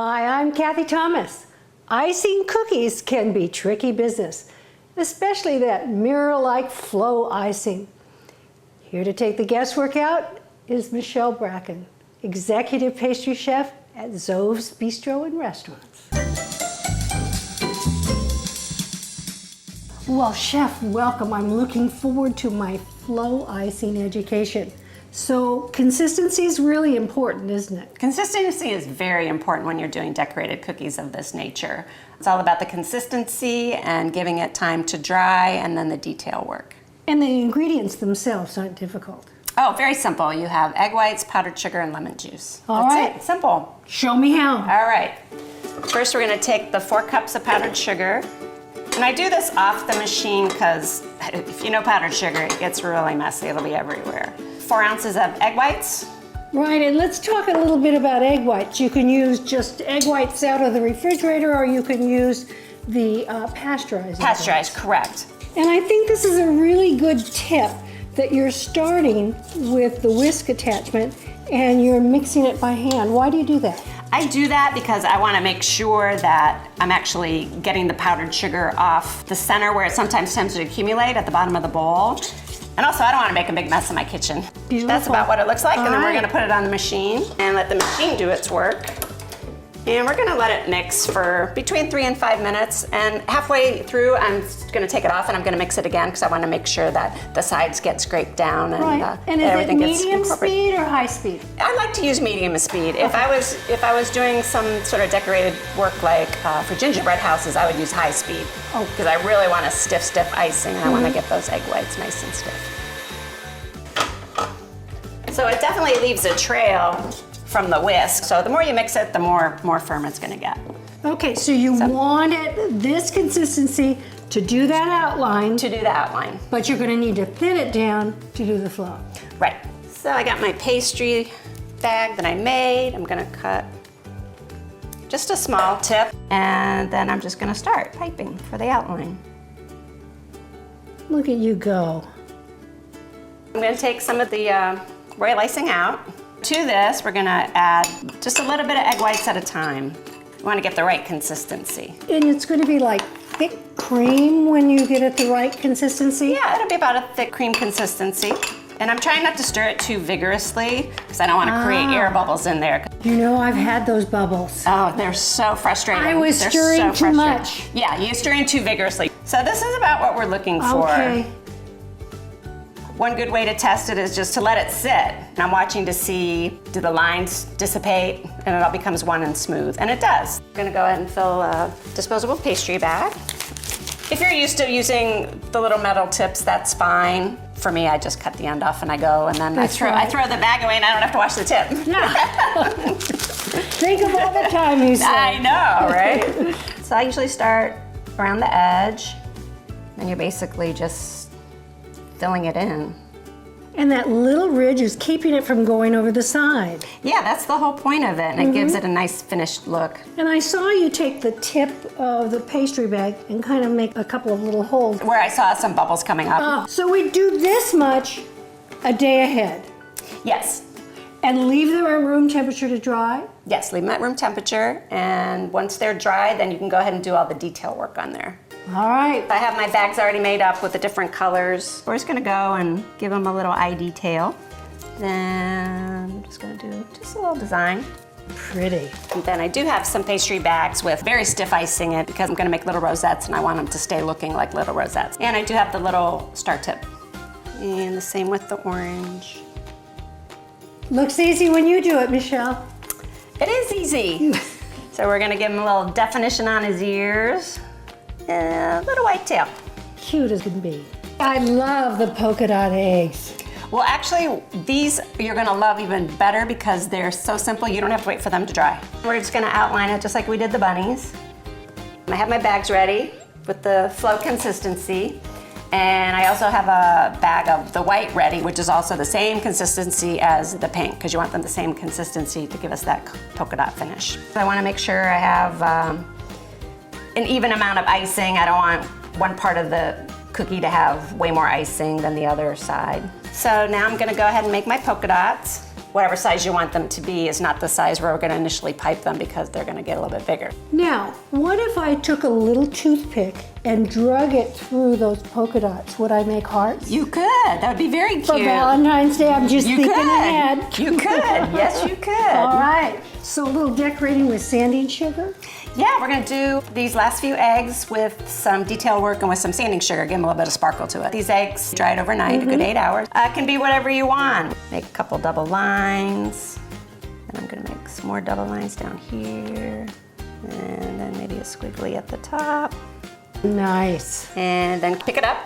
Hi, I'm Cathy Thomas. Icing cookies can be tricky business, especially that mirror-like flow icing. Here to take the guesswork out is Michelle Bracken, Executive Pastry Chef at Zove's Bistro and Restaurants. Well, Chef, welcome. I'm looking forward to my flow icing education. So consistency is really important, isn't it? Consistency is very important when you're doing decorated cookies of this nature. It's all about the consistency and giving it time to dry and then the detail work. And the ingredients themselves aren't difficult. Oh, very simple. You have egg whites, powdered sugar, and lemon juice. All right. That's it. Simple. Show me how. All right. First, we're going to take the 4 cups of powdered sugar. And I do this off the machine because if you know powdered sugar, it gets really messy. It'll be everywhere. 4 ounces of egg whites. Right, and let's talk a little bit about egg whites. You can use just egg whites out of the refrigerator, or you can use the pasteurized. Pasteurized, correct. And I think this is a really good tip that you're starting with the whisk attachment and you're mixing it by hand. Why do you do that? I do that because I want to make sure that I'm actually getting the powdered sugar off the center where it sometimes tends to accumulate at the bottom of the bowl. And also, I don't want to make a big mess in my kitchen. Beautiful. That's about what it looks like. All and then right. we're going to put it on the machine and let the machine do its work. And we're going to let it mix for between 3 and 5 minutes. And halfway through, I'm going to take it off and I'm going to mix it again because I want to make sure that the sides get scraped down and, Right. And is everything it gets medium incorporated. speed or high speed? I like to use medium speed. If I was doing some sort of decorated work like for gingerbread houses, I would use high speed. Oh. Because I really want a stiff icing and I want to get those egg whites nice and stiff. So it definitely leaves a trail from the whisk. So the more you mix it, the more firm it's going to get. Okay, so you want it this consistency to do that outline, To do the outline. but you're going to need to thin it down to do the flow. Right. So I got my pastry bag that I made. I'm going to cut just a small tip and then I'm just going to start piping for the outline. Look at you go. I'm going to take some of the royal icing out. To this, we're going to add just a little bit of egg whites at a time. You want to get the right consistency. And it's going to be like thick cream when you get it the right consistency? Yeah, it'll be about a thick cream consistency. And I'm trying not to stir it too vigorously because I don't want to create air bubbles in there. You know, I've had those bubbles. Oh, they're so frustrating. I was They're stirring so too frustrating. much. Yeah, you're stirring too vigorously. So this is about what we're looking for. Okay. One good way to test it is just to let it sit. And I'm watching to see, do the lines dissipate and it all becomes one and smooth, and it does. I'm gonna go ahead and fill a disposable pastry bag. If you're used to using the little metal tips, that's fine. For me, I just cut the end off and I go, and then I throw the bag away and I don't have to wash the tip. Yeah. Think of all the time you say. I know, right? So I usually start around the edge, and you're basically just filling it in. And that little ridge is keeping it from going over the side. Yeah, that's the whole point of it, and it gives it a nice finished look. And I saw you take the tip of the pastry bag and kind of make a couple of little holes. Where I saw some bubbles coming up. Oh, so we do this much a day ahead Yes. and leave them at room temperature to dry? Yes, leave them at room temperature, and once they're dry, then you can go ahead and do all the detail work on there. All right. I have my bags already made up with the different colors. We're just gonna go and give them a little eye detail. Then I'm just gonna do just a little design. Pretty. And then I do have some pastry bags with very stiff icing it because I'm gonna make little rosettes and I want them to stay looking like little rosettes. And I do have the little star tip. And the same with the orange. Looks easy when you do it, Michelle. It is easy. So we're gonna give him a little definition on his ears. And a little white tail. Cute as can be. I love the polka dot eggs. Well, actually, these you're gonna love even better because they're so simple, you don't have to wait for them to dry. We're just gonna outline it just like we did the bunnies. I have my bags ready with the flow consistency. And I also have a bag of the white ready, which is also the same consistency as the pink, because you want them the same consistency to give us that polka dot finish. So I wanna make sure I have an even amount of icing. I don't want one part of the cookie to have way more icing than the other side. So now I'm gonna go ahead and make my polka dots. whatever size you want them to be is not the size where we're going to initially pipe them because they're going to get a little bit bigger. Now, what if I took a little toothpick and drug it through those polka dots? Would I make hearts? You could. That would be very cute. For Valentine's Day, I'm just thinking ahead. You could. Yes, you could. All right. So a little decorating with sanding sugar. Yeah, we're gonna do these last few eggs with some detail work and with some sanding sugar, give them a little bit of sparkle to it. These eggs dried overnight, a good 8 hours. Can be whatever you want. Make a couple double lines. And I'm gonna make some more double lines down here. And then maybe a squiggly at the top. Nice. And then pick it up.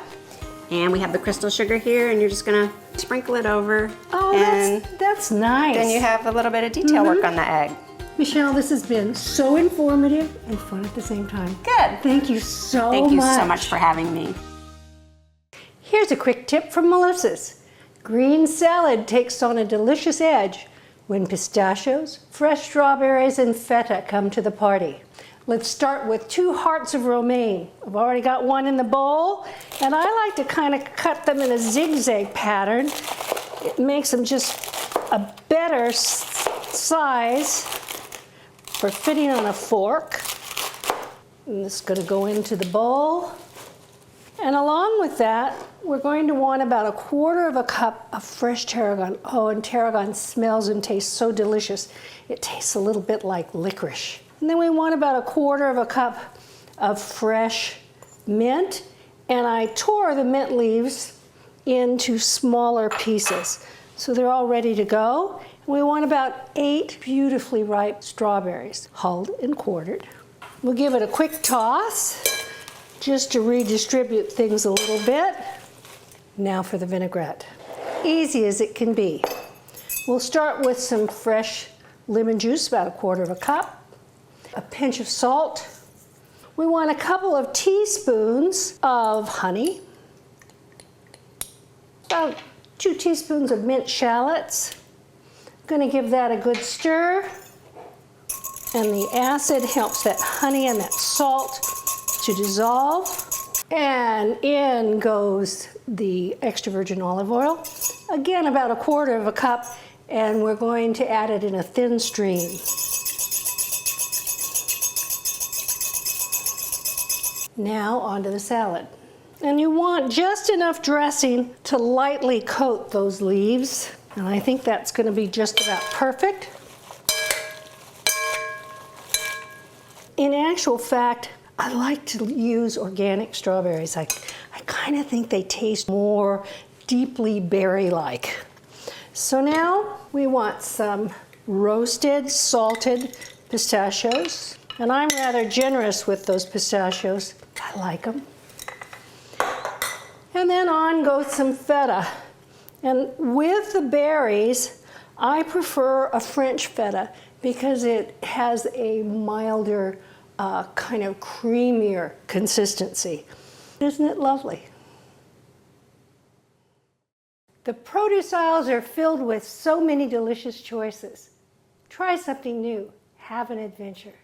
And we have the crystal sugar here, and you're just gonna sprinkle it over. Oh, and that's nice. then you have a little bit of detail work on the egg. Michelle, this has been so informative and fun at the same time. Good. Thank you so much. Thank you so much for having me. Here's a quick tip from Melissa's. Green salad takes on a delicious edge when pistachios, fresh strawberries, and feta come to the party. Let's start with 2 hearts of romaine. I've already got one in the bowl, and I like to kind of cut them in a zigzag pattern. It makes them just a better size for fitting on a fork. And this is going to go into the bowl. And along with that, we're going to want about 1/4 cup of fresh tarragon. Oh, and tarragon smells and tastes so delicious. It tastes a little bit like licorice. And then we want about 1/4 cup of fresh mint. And I tore the mint leaves into smaller pieces. So they're all ready to go. We want about 8 beautifully ripe strawberries, hulled and quartered. We'll give it a quick toss, just to redistribute things a little bit. Now for the vinaigrette. Easy as it can be. We'll start with some fresh lemon juice, about 1/4 cup, a pinch of salt. We want a couple of teaspoons of honey, about 2 teaspoons of minced shallots. Going to give that a good stir, and the acid helps that honey and that salt to dissolve. And in goes the extra virgin olive oil, again about 1/4 cup, and we're going to add it in a thin stream. Now onto the salad. And you want just enough dressing to lightly coat those leaves. And I think that's going to be just about perfect. In actual fact, I like to use organic strawberries. I kind of think they taste more deeply berry-like. So now we want some roasted, salted pistachios. And I'm rather generous with those pistachios. I like them. And then on goes some feta. And with the berries, I prefer a French feta because it has a milder, kind of creamier consistency. Isn't it lovely? The produce aisles are filled with so many delicious choices. Try something new. Have an adventure.